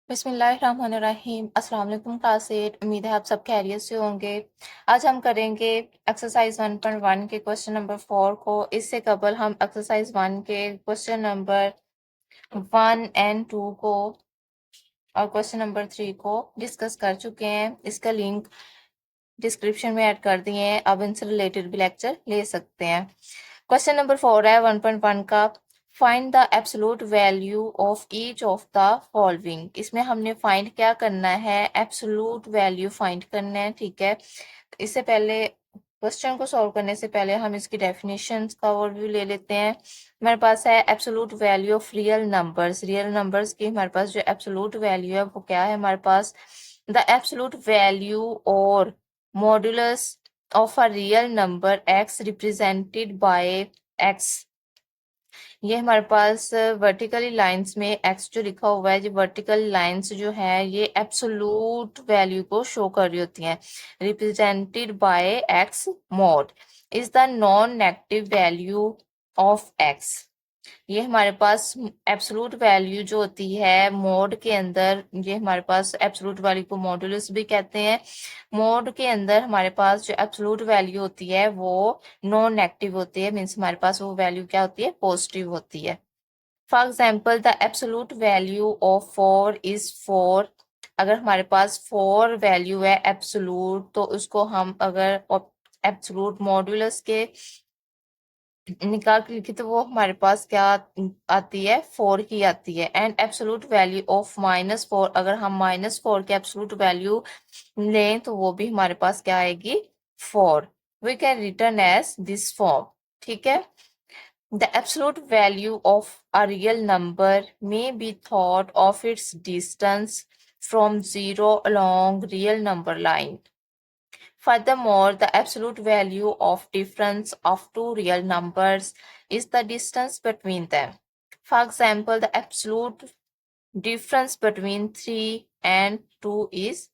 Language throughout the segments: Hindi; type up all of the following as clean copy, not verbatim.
बिस्मिल्लाहिर्रहमानिर्रहीम। अस्सलाम वालेकुम क्लास 8। उम्मीद है आप सब खैरियत से होंगे। आज हम करेंगे एक्सरसाइज 1.1 के क्वेश्चन नंबर 4 को। इससे कबल हम एक्सरसाइज 1 के क्वेश्चन नंबर 1 एंड 2 को और क्वेश्चन नंबर 3 को डिस्कस कर चुके हैं। इसका लिंक डिस्क्रिप्शन में ऐड कर दिए हैं, अब इनसे रिलेटेड भी लेक्चर ले सकते हैं। क्वेश्चन नंबर 4 है 1.1 का, find the absolute value of each of the following. इसमें हमने फाइंड क्या करना है, एब्सोल्यूट वैल्यू फाइंड करना है। ठीक है, इससे पहले क्वेश्चन को सॉल्व करने से पहले हम इसकी डेफिनेशंस का ओवरव्यू ले लेते हैं। हमारे पास है absolute value of real numbers. Real numbers की हमारे पास जो एब्सोल्यूट वैल्यू है वो क्या है, हमारे पास द एब्सोल्यूट वैल्यू और modulus of a real number x represented by x। ये हमारे पास वर्टिकली लाइंस में x जो लिखा हुआ है, ये वर्टिकल लाइंस जो है ये एब्सोल्यूट वैल्यू को शो कर रही होती हैं। Represented by x mod is the non negative value of x। ये हमारे पास एब्सोल्यूट वैल्यू जो होती है मोड के अंदर, ये हमारे पास एब्सोल्यूट वैल्यू को मॉड्यूलस भी कहते हैं। मोड के अंदर हमारे पास जो एब्सोल्यूट वैल्यू होती है वो नॉन नेगेटिव होती है, मीन्स हमारे पास वो वैल्यू क्या होती है, पॉजिटिव होती है। For example the absolute value of 4 is 4। अगर हमारे पास 4 वैल्यू है एब्सोल्यूट, तो उसको हम अगर एब्सोल्यूट मॉड्यूलस के निकाल के लिखी तो वो हमारे पास क्या आती है, 4 की आती है। एंड एब्सोल्यूट वैल्यू ऑफ -4, अगर हम -4 की एब्सोल्यूट वैल्यू लें तो वो भी हमारे पास क्या आएगी, 4। We can return as this form. ठीक है, the absolute value of a real number may be thought of its distance from zero along real number line. Furthermore, the absolute value of difference of two real numbers is the distance between them. For example, the absolute difference between 3 and 2 is,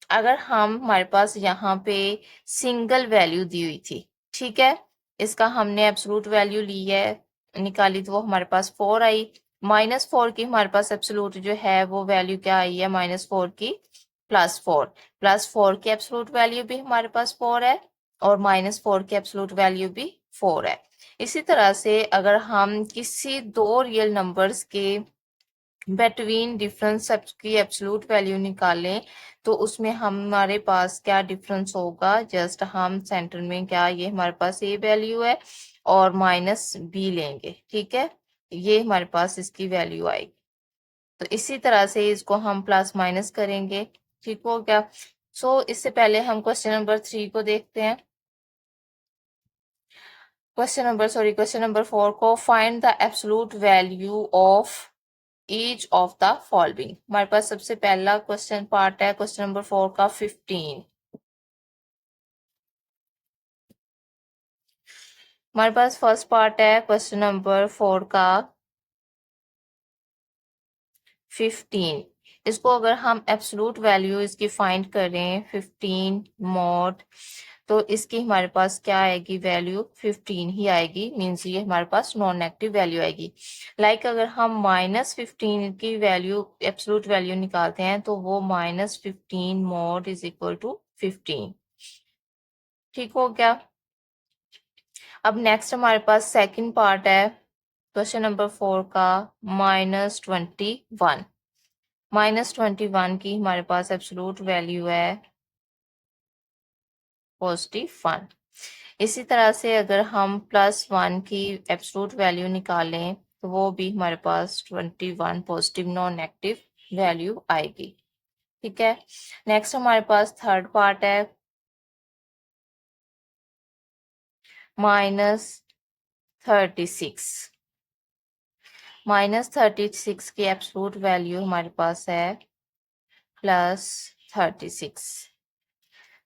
अगर हम हमारे पास यहाँ पे सिंगल वैल्यू दी हुई थी, ठीक है, इसका हमने एब्सोल्यूट वैल्यू ली है, निकाली तो वो हमारे पास 4 आई। -4 की हमारे पास एब्सोल्यूट जो है वो वैल्यू क्या आई है, -4 की +4। +4 की एब्सोल्यूट वैल्यू भी हमारे पास 4 है और -4 की एब्सोल्यूट वैल्यू भी 4 है। इसी तरह से अगर हम किसी दो रियल नंबर्स के बिटवीन डिफरेंस की एब्सोल्यूट वैल्यू निकालें तो उसमें हमारे पास क्या डिफरेंस होगा, जस्ट हम सेंटर में क्या, ये हमारे पास ए वैल्यू है और -b लेंगे। ठीक है, ये हमारे पास इसकी वैल्यू आएगी। तो इसी तरह से इसको हम प्लस माइनस करेंगे। ठीक हो गया। इससे पहले हम क्वेश्चन नंबर 3 को देखते हैं। क्वेश्चन नंबर 4 को, find the absolute value of each of the following. हमारे पास सबसे पहला क्वेश्चन पार्ट है क्वेश्चन नंबर 4 का 15। हमारे पास फर्स्ट पार्ट है क्वेश्चन नंबर 4 का 15। इसको अगर हम एब्सोल्यूट वैल्यू इसकी फाइंड करें 15 मॉड, तो इसकी हमारे पास क्या आएगी, वैल्यू 15 ही आएगी, मीन्स ये हमारे पास नॉन नेगेटिव वैल्यू आएगी। लाइक अगर हम -15 की वैल्यू एब्सोल्यूट वैल्यू निकालते हैं तो वो -15 मॉड इज इक्वल टू 15। ठीक हो गया। अब नेक्स्ट हमारे पास सेकंड पार्ट है क्वेश्चन नंबर 4 का -21। -21 की हमारे पास एब्सोल्यूट वैल्यू है +1। इसी तरह से अगर हम +1 की एब्सोल्यूट वैल्यू निकालें तो वो भी हमारे पास 21 पॉजिटिव नॉन नेगेटिव वैल्यू आएगी। ठीक है, नेक्स्ट हमारे पास थर्ड पार्ट है -36। -36 की एब्सोल्यूट वैल्यू हमारे पास है +36।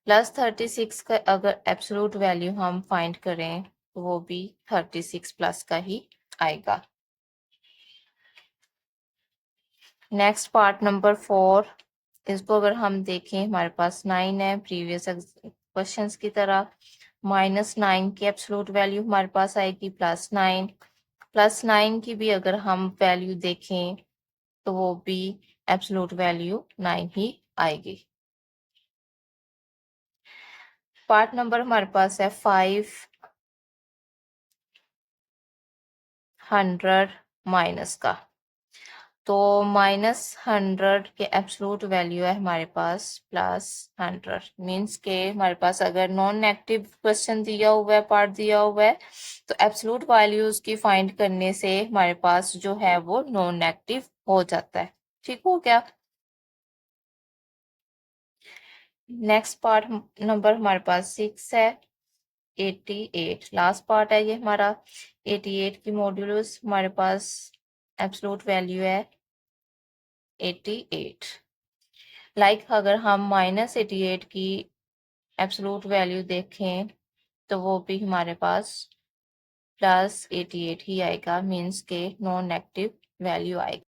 +36 का अगर एब्सोल्यूट वैल्यू हम फाइंड करें तो वो भी 36 प्लस का ही आएगा। नेक्स्ट पार्ट नंबर 4, इसको अगर हम देखें हमारे पास 9 है प्रीवियस क्वेश्चंस की तरह। -9 की एब्सोल्यूट वैल्यू हमारे पास आएगी +9। +9 की भी अगर हम वैल्यू देखें तो वो भी एब्सोल्यूट वैल्यू 9 ही आएगी। पार्ट नंबर हमारे पास है 500 माइनस का। तो -100 के एब्सोल्यूट वैल्यू है हमारे पास +100, मीन्स के हमारे पास अगर नॉन नेगेटिव क्वेश्चन दिया हुआ है, पार्ट दिया हुआ है, तो एब्सोल्यूट वैल्यूज की फाइंड करने से हमारे पास जो है वो नॉन नेगेटिव हो जाता है। ठीक हो गया। नेक्स्ट पार्ट नंबर हमारे पास 6 है 88, लास्ट पार्ट है ये हमारा। 88 की मॉड्यूलस हमारे पास एब्सोल्यूट वैल्यू है 88। अगर हम -88 की एब्सोल्यूट वैल्यू देखें तो वो भी हमारे पास +88 ही आएगा, मीन्स के नॉन नेगेटिव वैल्यू आएगी।